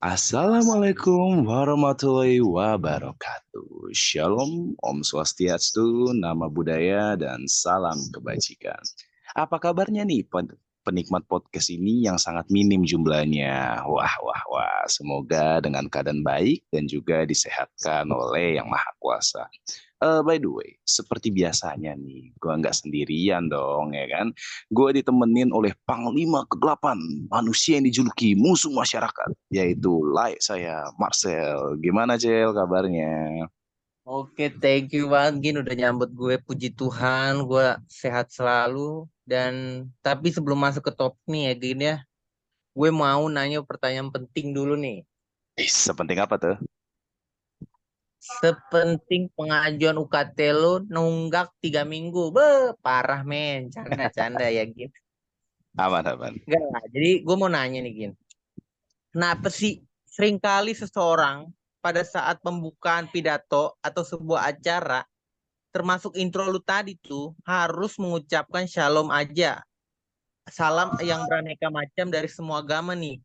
Assalamualaikum warahmatullahi wabarakatuh. Shalom, Om Swastiastu, Nama Budaya, dan salam kebajikan. Apa kabarnya nih penikmat podcast ini yang sangat minim jumlahnya? Wah, wah, wah. Semoga dengan keadaan baik dan juga disehatkan oleh Yang Maha Kuasa. By the way, seperti biasanya nih, gue nggak sendirian dong, ya kan? Gue ditemenin oleh Panglima Kegelapan, manusia yang dijuluki musuh masyarakat, yaitu saya, Marcel. Gimana, Cel, kabarnya? Oke, thank you banget Gin udah nyambut gue. Puji Tuhan, gue sehat selalu. Dan tapi sebelum masuk ke topik nih ya Gin ya, gue mau nanya pertanyaan penting dulu nih. Sepenting apa tuh? Sepenting pengajuan UKT lo nunggak 3 minggu. Parah men, canda-canda ya Gin. Aman, aman. Enggak lah, jadi gue mau nanya nih Gin. Kenapa sih seringkali seseorang pada saat pembukaan pidato atau sebuah acara termasuk intro lu tadi tuh harus mengucapkan shalom aja. Salam yang beraneka macam dari semua agama nih.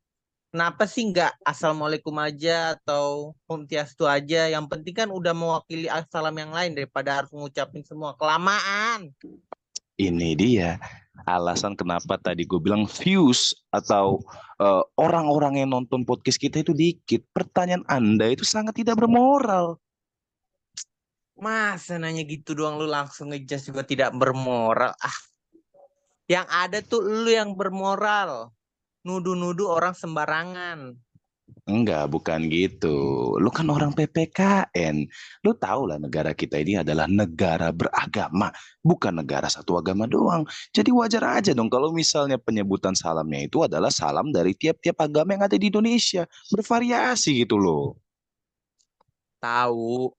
Kenapa sih nggak assalamualaikum aja atau om tiastu aja? Yang penting kan udah mewakili salam yang lain daripada harus mengucapin semua. Kelamaan. Ini dia alasan kenapa tadi gue bilang views atau orang-orang yang nonton podcast kita itu dikit. Pertanyaan Anda itu sangat tidak bermoral. Masa nanya gitu doang lu langsung ngejudge juga tidak bermoral. Ah, yang ada tuh lu yang bermoral. Nuduh-nuduh orang sembarangan. Enggak, bukan gitu. Lu kan orang PPKN. Lu tahu lah negara kita ini adalah negara beragama, bukan negara satu agama doang. Jadi wajar aja dong kalau misalnya penyebutan salamnya itu adalah salam dari tiap-tiap agama yang ada di Indonesia. Bervariasi gitu loh. Tahu,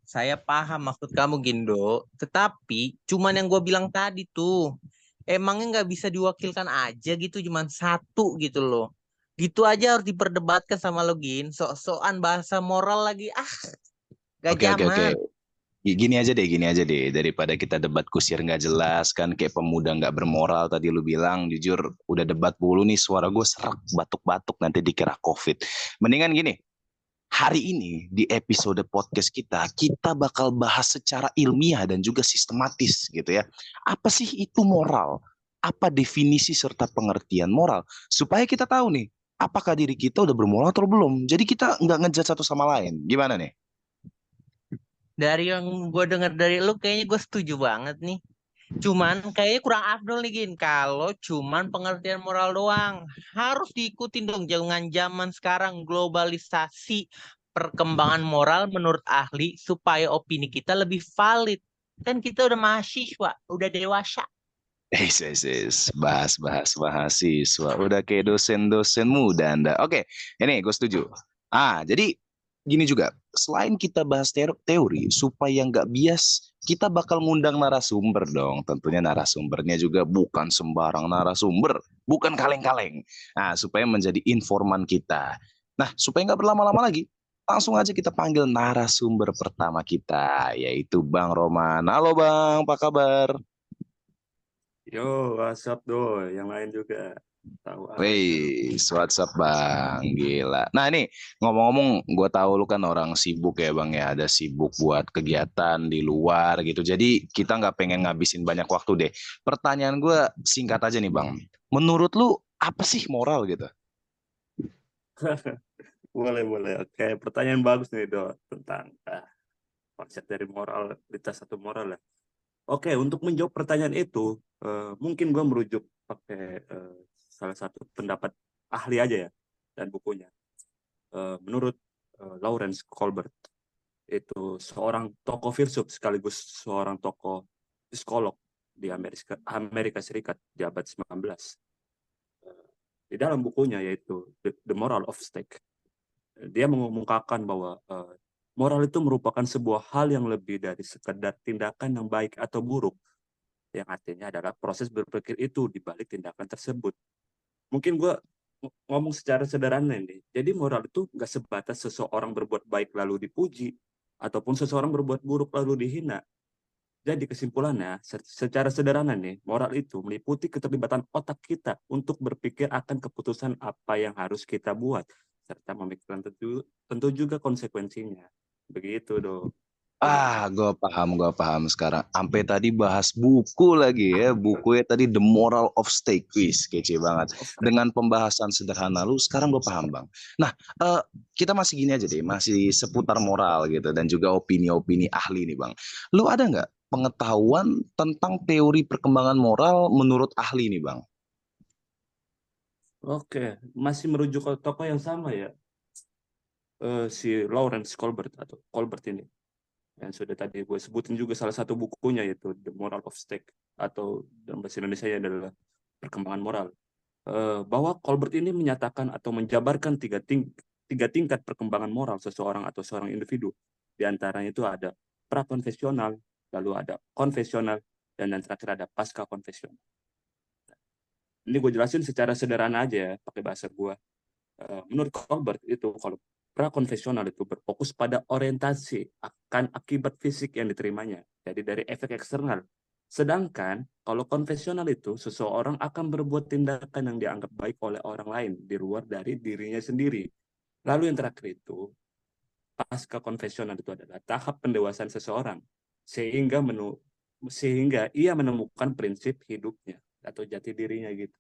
saya paham maksud kamu Gindo. Tetapi cuman yang gue bilang tadi tuh. Emangnya nggak bisa diwakilkan aja gitu, cuman satu gitu loh. Gitu aja harus diperdebatkan sama lo Gin. Sok-sokan bahasa moral lagi. Ah, gak Oke, oke, oke. zaman. Gini aja deh. Daripada kita debat kusir nggak jelas kan, kayak pemuda nggak bermoral tadi lu bilang. Jujur, udah debat mulu nih, suara gue serak, batuk-batuk nanti dikira COVID. Mendingan gini, hari ini di episode podcast kita bakal bahas secara ilmiah dan juga sistematis gitu ya. Apa sih itu moral? Apa definisi serta pengertian moral? Supaya kita tahu nih, apakah diri kita udah bermoral atau belum. Jadi kita nggak ngejat satu sama lain. Gimana nih? Dari yang gue dengar dari lo kayaknya gue setuju banget nih. Cuman kayaknya kurang afdol nih Gin. Kalau cuman pengertian moral doang. Harus diikutin dong. Jangan zaman sekarang globalisasi perkembangan moral menurut ahli supaya opini kita lebih valid. Kan kita udah mahasiswa, udah dewasa. Bahas siswa. Udah kayak dosen-dosen muda Anda. Oke, ini gue setuju. Jadi gini juga. Selain kita bahas teori, supaya nggak bias, kita bakal ngundang narasumber dong. Tentunya narasumbernya juga bukan sembarang narasumber. Bukan kaleng-kaleng. Nah, supaya menjadi informan kita. Nah, supaya nggak berlama-lama lagi, langsung aja kita panggil narasumber pertama kita, yaitu Bang Roman. Halo Bang, apa kabar? Yo, WhatsApp do, yang lain juga tahu aja lu. Wih, WhatsApp bang, gila. Nah ini ngomong-ngomong, gue tahu lu kan orang sibuk ya bang ya, ada sibuk buat kegiatan di luar gitu. Jadi kita nggak pengen ngabisin banyak waktu deh. Pertanyaan gue singkat aja nih bang. Menurut lu apa sih moral gitu? Boleh. Oke, pertanyaan bagus nih do tentang konsep dari moralitas atau moral ya. Oke, untuk menjawab pertanyaan itu, mungkin gue merujuk pakai salah satu pendapat ahli aja ya dan bukunya. Menurut Lawrence Colbert, itu seorang tokoh filsuf sekaligus seorang tokoh psikolog di Amerika Serikat di abad 19. Di dalam bukunya yaitu The Moral of Stake, dia mengumumkakan bahwa moral itu merupakan sebuah hal yang lebih dari sekedar tindakan yang baik atau buruk, yang artinya adalah proses berpikir itu di balik tindakan tersebut. Mungkin gue ngomong secara sederhana ini. Jadi moral itu nggak sebatas seseorang berbuat baik lalu dipuji, ataupun seseorang berbuat buruk lalu dihina. Jadi kesimpulannya, secara sederhana nih, moral itu meliputi keterlibatan otak kita untuk berpikir akan keputusan apa yang harus kita buat. serta memikirkan tentu juga konsekuensinya. Begitu dong. Gue paham sekarang. Sampai tadi bahas buku lagi ya. Bukunya tadi The Moral of Steak. Wis, kece banget. Dengan pembahasan sederhana lu, sekarang gue paham, Bang. Nah, kita masih gini aja deh. Masih seputar moral gitu. Dan juga opini-opini ahli nih, Bang. Lu ada nggak pengetahuan tentang teori perkembangan moral menurut ahli nih, Bang? Oke, masih merujuk ke tokoh yang sama ya. Si Lawrence Colbert atau Colbert ini. Yang sudah tadi gue sebutin juga salah satu bukunya yaitu The Moral of Steak, atau dalam bahasa Indonesia adalah Perkembangan Moral. Bahwa Colbert ini menyatakan atau menjabarkan tiga tingkat perkembangan moral seseorang atau seorang individu. Di antaranya itu ada prakonfesional, lalu ada konfesional, dan yang terakhir ada pasca konfesional. Ini gue jelasin secara sederhana aja ya, pakai bahasa gue. Menurut Colbert itu, kalau prakonfesional itu berfokus pada orientasi akan akibat fisik yang diterimanya, jadi dari efek eksternal. Sedangkan kalau konvensional itu, seseorang akan berbuat tindakan yang dianggap baik oleh orang lain di luar dari dirinya sendiri. Lalu yang terakhir itu, pasca konvensional itu adalah tahap pendewasaan seseorang sehingga ia menemukan prinsip hidupnya atau jati dirinya gitu.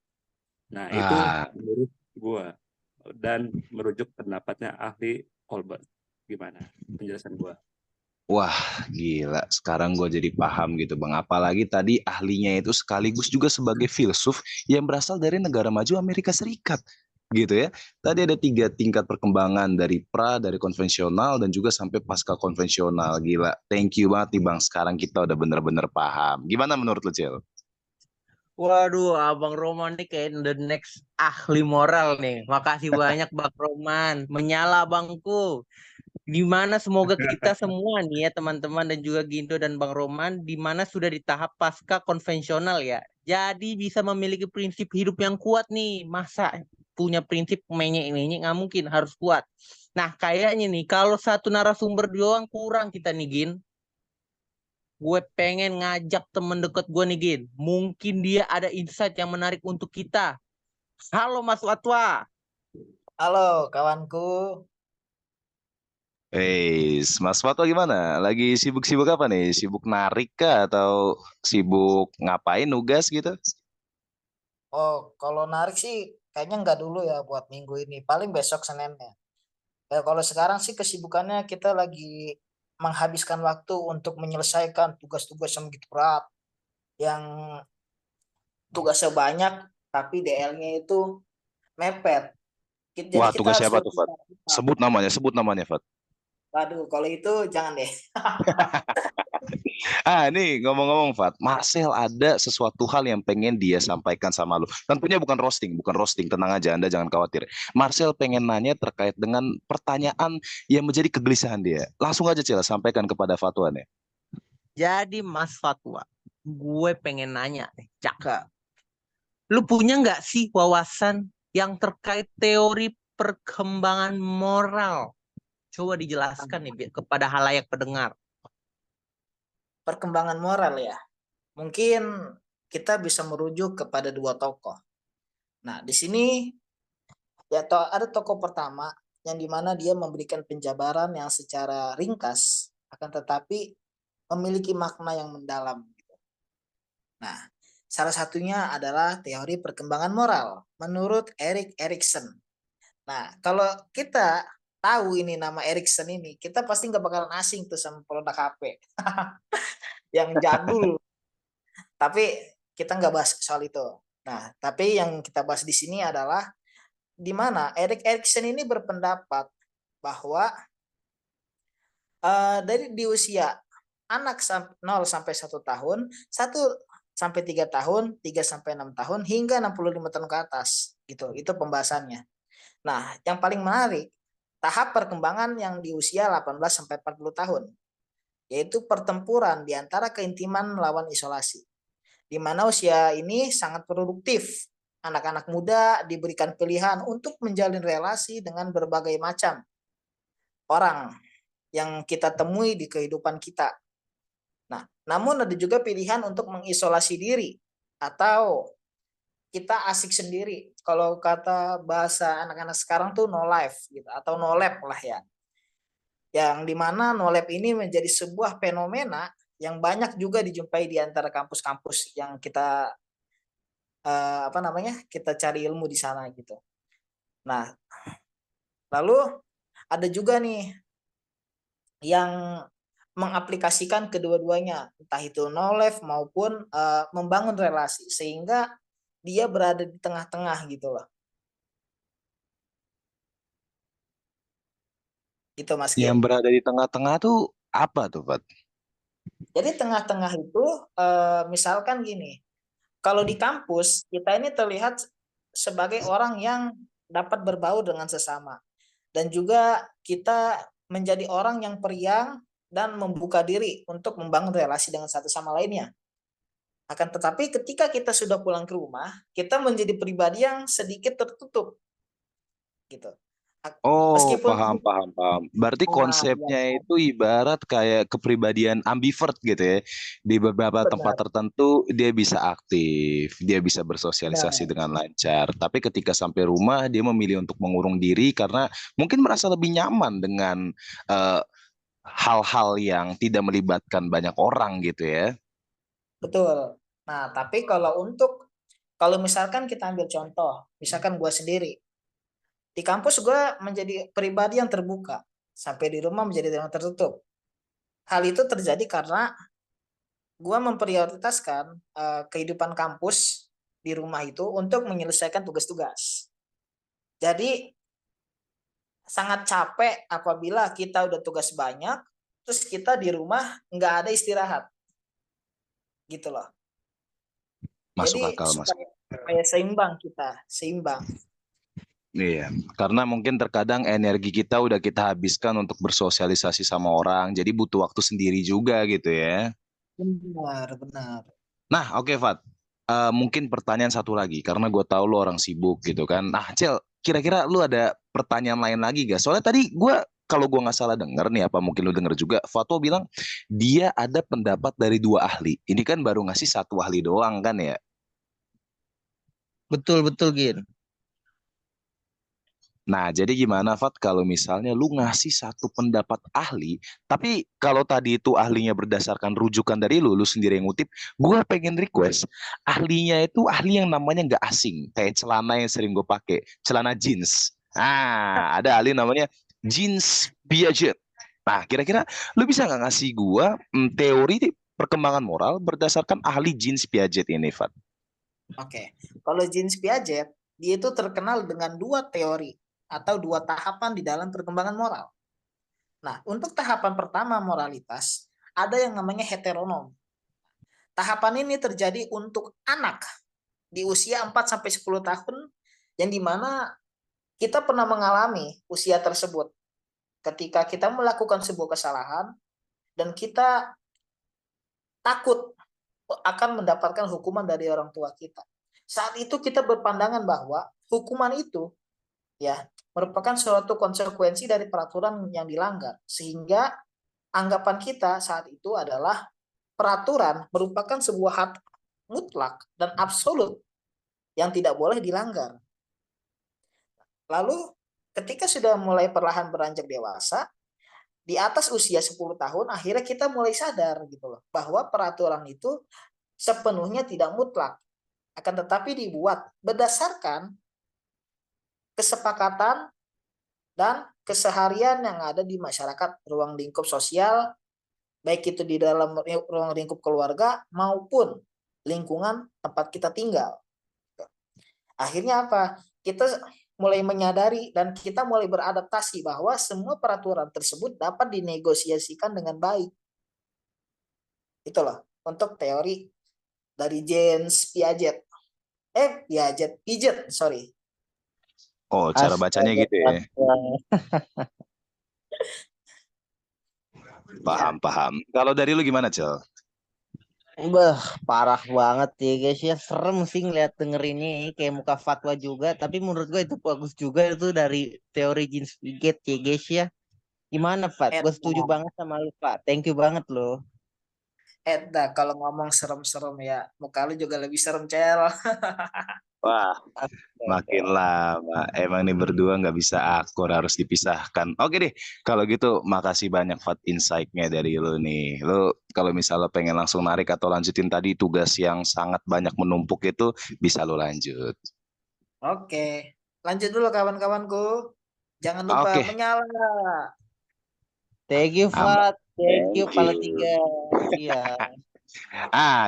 Nah, itu Ah, menurut gua dan merujuk pendapatnya ahli Colbert. Gimana penjelasan gua? Wah, gila. Sekarang gue jadi paham gitu, Bang. Apalagi tadi ahlinya itu sekaligus juga sebagai filsuf yang berasal dari negara maju Amerika Serikat. Gitu ya. Tadi ada 3 tingkat perkembangan dari konvensional dan juga sampai pasca konvensional. Gila. Thank you banget nih, Bang. Sekarang kita udah bener-bener paham. Gimana menurut lu, Cel? Waduh, Abang Roman nih kayak the next ahli moral nih. Makasih banyak Bang Roman. Menyala Bangku. Di mana semoga kita semua nih ya teman-teman dan juga Ginto dan Bang Roman di mana sudah di tahap pasca konvensional ya. Jadi bisa memiliki prinsip hidup yang kuat nih. Masa punya prinsip menyek-menyek nggak mungkin harus kuat. Nah, kayaknya nih kalau satu narasumber doang kurang kita nih Gin. Gue pengen ngajak temen deket gue nih Gin. Mungkin dia ada insight yang menarik untuk kita. Halo Mas Watwa. Halo kawanku, Mas Fato gimana? Lagi sibuk-sibuk apa nih? Sibuk narik kah atau sibuk ngapain nugas gitu? kalau narik sih kayaknya nggak dulu ya buat minggu ini, paling besok Seninnya. Kalau sekarang sih kesibukannya kita lagi menghabiskan waktu untuk menyelesaikan tugas-tugas yang begitu berat, yang tugasnya banyak, tapi DL-nya itu mepet. Jadi Wah, kita tugas harus siapa tuh, lebih Fat? Sebut namanya, Fat. Waduh, kalau itu jangan deh. Nih ngomong-ngomong, Fat, Marcel ada sesuatu hal yang pengen dia sampaikan sama lu. Tentunya bukan roasting, tenang aja, Anda jangan khawatir. Marcel pengen nanya terkait dengan pertanyaan yang menjadi kegelisahan dia. Langsung aja, Cel, sampaikan kepada Fatwan ya. Jadi Mas Fatwa, gue pengen nanya nih, cakep. Lu punya nggak sih wawasan yang terkait teori perkembangan moral? Coba dijelaskan nih kepada halayak pendengar. Perkembangan moral ya. Mungkin kita bisa merujuk kepada dua tokoh. Nah, di sini ya ada tokoh pertama yang dimana dia memberikan penjabaran yang secara ringkas akan tetapi memiliki makna yang mendalam. Nah, salah satunya adalah teori perkembangan moral menurut Erik Erikson. Nah, kalau kita tahu ini nama Erikson ini, kita pasti nggak bakalan asing tuh sama produk HP yang jadul. Tapi kita nggak bahas soal itu. Nah, tapi yang kita bahas di sini adalah di mana Erik Erikson ini berpendapat bahwa dari di usia anak 0 sampai 1 tahun, 1 sampai 3 tahun, 3 sampai 6 tahun hingga 65 tahun ke atas gitu. Itu pembahasannya. Nah, yang paling menarik tahap perkembangan yang di usia 18 sampai 40 tahun, yaitu pertempuran di antara keintiman melawan isolasi. Di mana usia ini sangat produktif. Anak-anak muda diberikan pilihan untuk menjalin relasi dengan berbagai macam orang yang kita temui di kehidupan kita. Nah, namun ada juga pilihan untuk mengisolasi diri atau kita asik sendiri. Kalau kata bahasa anak-anak sekarang tuh no life gitu atau no lab lah ya. Yang dimana no lab ini menjadi sebuah fenomena yang banyak juga dijumpai di antara kampus-kampus yang kita kita cari ilmu di sana gitu. Nah, lalu ada juga nih yang mengaplikasikan kedua-duanya, entah itu no life maupun membangun relasi, sehingga dia berada di tengah-tengah gitu loh. Gitu Mas Yang Gin. berada di tengah-tengah tuh apa tuh, Fat? Jadi tengah-tengah itu misalkan gini, kalau di kampus kita ini terlihat sebagai orang yang dapat berbaur dengan sesama. Dan juga kita menjadi orang yang periang dan membuka diri untuk membangun relasi dengan satu sama lainnya. Akan tetapi ketika kita sudah pulang ke rumah, kita menjadi pribadi yang sedikit tertutup. Gitu. Oh, Meskipun paham, paham, paham. Berarti ya, konsepnya itu ibarat kayak kepribadian ambivert gitu ya. Di beberapa tempat benar, tertentu dia bisa aktif, dia bisa bersosialisasi benar, dengan lancar. Tapi ketika sampai rumah dia memilih untuk mengurung diri karena mungkin merasa lebih nyaman dengan eh, hal-hal yang tidak melibatkan banyak orang gitu ya. betul. Nah, tapi kalau misalkan kita ambil contoh, misalkan gue sendiri, di kampus gue menjadi pribadi yang terbuka, sampai di rumah menjadi yang tertutup. Hal itu terjadi karena gue memprioritaskan kehidupan kampus di rumah itu untuk menyelesaikan tugas-tugas. Jadi sangat capek apabila kita udah tugas banyak, terus kita di rumah nggak ada istirahat, gitu loh. Masuk Jadi akal, Mas. supaya seimbang kita, seimbang. Iya, karena mungkin terkadang energi kita udah kita habiskan untuk bersosialisasi sama orang, jadi butuh waktu sendiri juga gitu ya. Benar, benar. Nah, oke Fat. Mungkin pertanyaan satu lagi, karena gue tahu lo orang sibuk gitu kan. Nah, Cel, kira-kira lu ada pertanyaan lain lagi gak? Soalnya tadi gue, kalau gue nggak salah denger nih, apa mungkin lu denger juga, Fatwa bilang dia ada pendapat dari 2 ahli. Ini kan baru ngasih 1 ahli doang kan ya? Betul betul Gin. Nah, jadi gimana Fat kalau misalnya lu ngasih satu pendapat ahli, tapi kalau tadi itu ahlinya berdasarkan rujukan dari lu sendiri yang ngutip, gue pengen request ahlinya itu ahli yang namanya nggak asing, kayak celana yang sering gue pakai, celana jeans. Ah, ada ahli namanya jeans Piaget. Nah, kira-kira lu bisa nggak ngasih gue teori perkembangan moral berdasarkan ahli jeans Piaget ini, Fat? Oke, kalau Jeans Piaget, dia itu terkenal dengan 2 teori atau 2 tahapan di dalam perkembangan moral. Nah, untuk tahapan pertama moralitas, ada yang namanya heteronom. Tahapan ini terjadi untuk anak di usia 4-10 tahun yang dimana kita pernah mengalami usia tersebut ketika kita melakukan sebuah kesalahan dan kita takut akan mendapatkan hukuman dari orang tua kita. Saat itu kita berpandangan bahwa hukuman itu ya merupakan suatu konsekuensi dari peraturan yang dilanggar, sehingga anggapan kita saat itu adalah peraturan merupakan sebuah hak mutlak dan absolut yang tidak boleh dilanggar. Lalu ketika sudah mulai perlahan beranjak dewasa, di atas usia 10 tahun akhirnya kita mulai sadar gitu loh bahwa peraturan itu sepenuhnya tidak mutlak, akan tetapi dibuat berdasarkan kesepakatan dan keseharian yang ada di masyarakat, ruang lingkup sosial, baik itu di dalam ruang lingkup keluarga maupun lingkungan tempat kita tinggal. Akhirnya apa? Kita mulai menyadari dan kita mulai beradaptasi bahwa semua peraturan tersebut dapat dinegosiasikan dengan baik. Itulah untuk teori dari James Piaget. Piaget, sorry. Oh, cara bacanya Astaga. gitu ya. Paham, paham. Kalau dari lu gimana, Cel? Bah, parah banget ya guys ya. Serem sih ngeliat denger ini kayak muka fatwa juga. Tapi menurut gue itu bagus juga itu dari teori Jeans Piaget ya guys ya. Gimana Fat? Eh, Gue setuju banget sama lu Fat. Thank you banget loh. Dah kalau ngomong serem-serem ya, muka lu juga lebih serem, Cel. Wah, Astaga. makin lama. Emang nih berdua nggak bisa akur, harus dipisahkan. Oke deh, kalau gitu makasih banyak Fat insight-nya dari lu nih. Lu kalau misalnya pengen langsung narik atau lanjutin tadi tugas yang sangat banyak menumpuk itu, bisa lu lanjut. Oke, lanjut dulu kawan-kawanku. Jangan lupa Oke, menyala. Thank you, aman. Fat. Thank you, Thank Pala you. Tiga. Iya.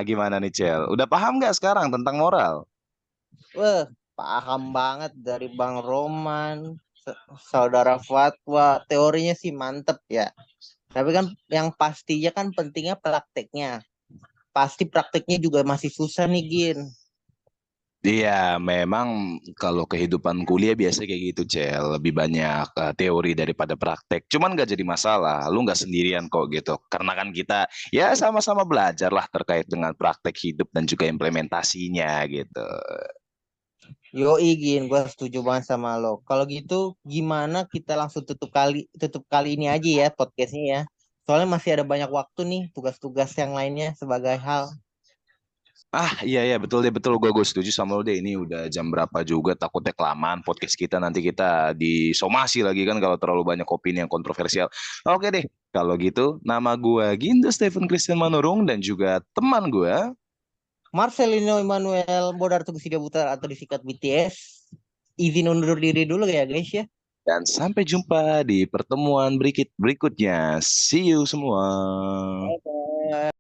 Gimana nih Cel? Udah paham nggak sekarang tentang moral? Wah, paham banget dari Bang Roman, Saudara Fatwa. Teorinya sih mantep ya. Tapi kan yang pastinya kan pentingnya prakteknya. Pasti prakteknya juga masih susah nih, Gin. Iya, memang kalau kehidupan kuliah biasa kayak gitu, Cel. Lebih banyak teori daripada praktek. Cuman nggak jadi masalah, lu nggak sendirian kok gitu. Karena kan kita ya sama-sama belajar lah terkait dengan praktek hidup dan juga implementasinya gitu. Yoi, Gin, gue setuju banget sama lo. Kalau gitu, gimana kita langsung tutup kali ini aja ya podcastnya ya. Soalnya masih ada banyak waktu nih tugas-tugas yang lainnya sebagai hal. Iya iya betul deh betul gue setuju sama lu deh ini udah jam berapa juga takutnya kelamaan podcast kita nanti kita disomasi lagi kan kalau terlalu banyak opini yang kontroversial. Oke deh kalau gitu nama gue Gindo Stephen Christian Manurung dan juga teman gue Marcelino Emmanuel Bodar Tugusida Butar atau disingkat BTS. Izin undur diri dulu ya guys ya. dan sampai jumpa di pertemuan berikutnya. See you semua. Bye-bye.